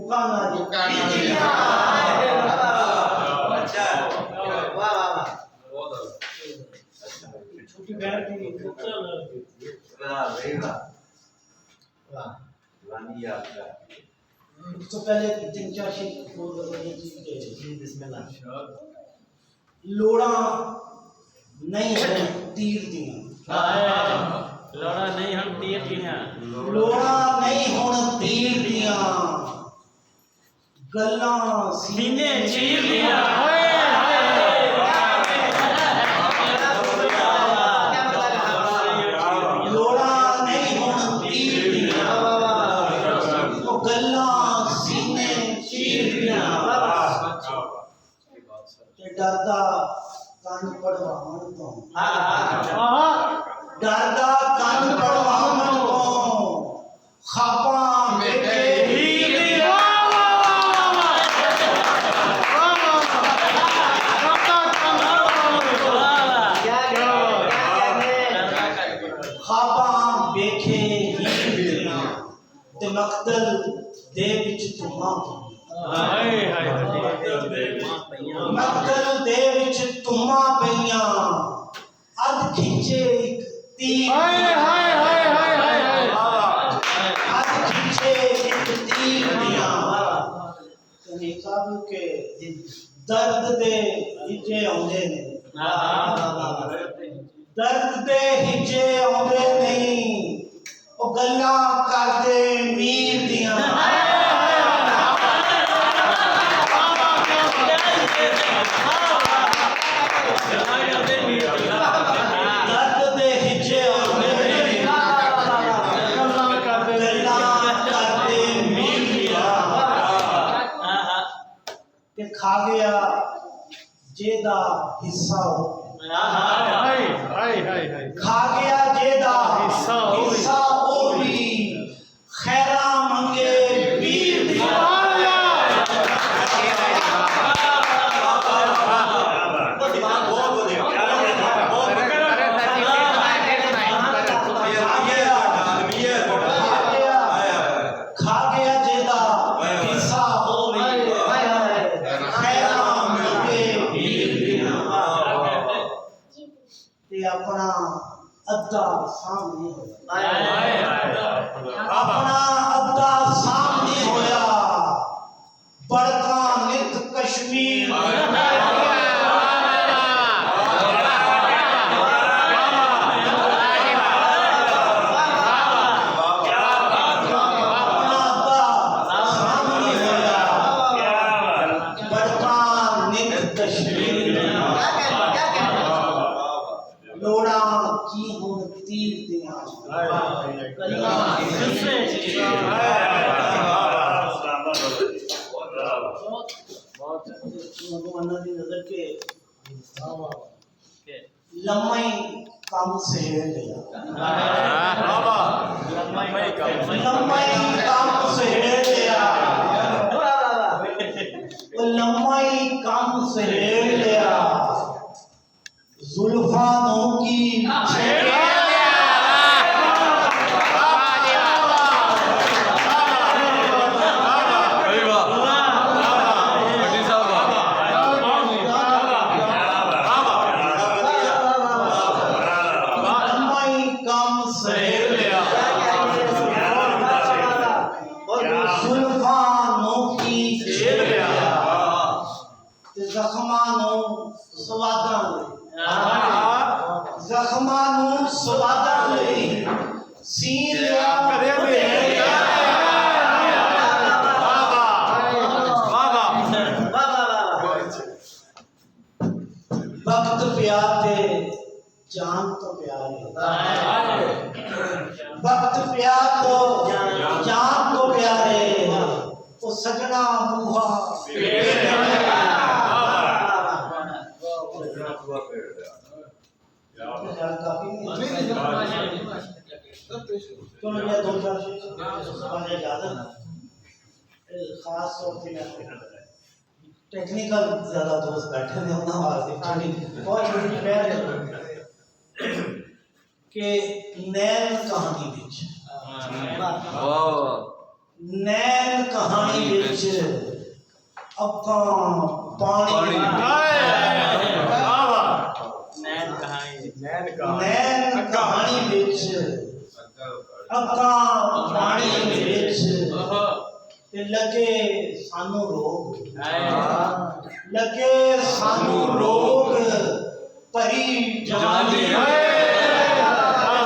मुक्का ना अच्छा वाह वाह वाह छोटी बहन की वाह भाई वाह वाह वानी आपका तो पहले तीन चार शेर बोल दो जी बिस्मिल्लाह लोड़ा नहीं है तीर दियां लड़ा नहीं हम तीर दियां लोड़ा नहीं हुण तीर दियां गल्लां सीने चीर दियां लोड़ा नहीं हुण तीर दियां वो गल्लां सीने चीर दियां ते डरदा ਕੰਨ ਪੜਵਾਉਣ ਤੋਂ ਡਰਦਾ ਕੰਨ ਪੜਵਾਉਣ ਤੋਂ ਖਾਪਾਂ ਵੇਖੇ ਹੀਰ ਦੀ ਖਾਪਾਂ ਵੇਖੇ ਹੀਰ ਦੀਆਂ ਤੇ ਮਕਤਲ ਦੇ ਵਿੱਚ ਧੁੰਮਾਂ ਹਾਏ ਹਾਏ ਮਕਤਲ ਦੇ ਵਿੱਚ ਧੁੰਮਾਂ ਪਈਆਂ ਅੱਧ ਖਿੱਚੇ ਇੱਕ ਤੀਰ ਹਾਏ ਹਾਏ ਹਾਏ ਹਾਏ ਹਾਏ ਅੱਧ ਖਿੱਚੇ ਇੱਕ ਤੀਰ ਦੀਆਂ ਤੇ ਕਾਬੂ ਕੇ ਦਰਦ ਦੇ ਹਿੱਜੇ ਆਉਂਦੇ ਨੇ ਦਰਦ ਦੇ ਹਿੱਜੇ ਆਉਂਦੇ ਨਹੀਂ ਉਹ ਗੱਲਾਂ ਕਰਦੇ ਮੀਰ ਦੀਆਂ ਦਰਦ ਦੇ ਹਿੱਜੇ ਆਉਂਦੇ ਨੇ ਗੱਲਾਂ ਕਰਦੇ ਮੀਰ ਦੀਆਂ ਤੇ ਖਾ ਗਿਆ ਜਿਹਦਾ ਹਿੱਸਾ ਹੋ ਹਾਏ ਹਾਏ ਹਾਏ ਖਾ ਗਿਆ ਜਿਹਦਾ ਹਿੱਸਾ ਉਹ ਵੀ ਖੈਰਾ ਮੰਗੇ ਵੀਰ ਦੀ ਖਾ ਗਿਆ ਜਿਹਦਾ ਹਿੱਸਾ ਉਹ ਵੀ ਖੈਰਾ ਮੰਗੇ ਵੀਰ ਦੀਆਂ ਤੇ ਆਪਣਾ ਅੱਧਾ ਸਾਹਮਣੇ ਹੋਇਆ ਆਪਣਾ ਅੱਧਾ ਸਾਹਮਣੇ ਹੋਇਆ ਬੜਕਾ ਨਿਤ ਕਸ਼ਮੀਰ लोड़ा की हुण तीर दियां भगवान की नजर के लम्माई काम से लिया लम्माई काम से लिया लम्माई काम से लिया जुल्फानों की ਜ਼ਖਮਾਂ ਨੂੰ ਸਵਾਦਾਂ ਲਈ ਸੀਨ ਲਿਆ ਵਕਤ ਪਿਆ ਤੇ ਜਾਨ ਤੋਂ ਪਿਆਰੇ ਵਕਤ ਪਿਆ तो जान तो प्यारे वो सजना बूहा खास तौर पे टेक्निकल ज्यादा दोस्त बैठे ने उन्होंने वास्ते थोड़ी बहुत छोटी पहल के नैन कहानी विच ਨੈਣ ਕਹਾਣੀ ਵਿੱਚ ਅੱਖਾਂ ਪਾਣੀ ਨੈਣ ਕਹਾਣੀ ਨੈਣ ਕਹਾਣੀ ਵਿੱਚ ਅੱਖਾਂ ਪਾਣੀ ਵਿੱਚ ਤੇ ਲੱਗੇ ਸਾਨੂੰ ਰੋਗ ਲੱਗੇ ਸਾਨੂੰ ਰੋਗ ਭਰੀ ਜਵਾਨੀ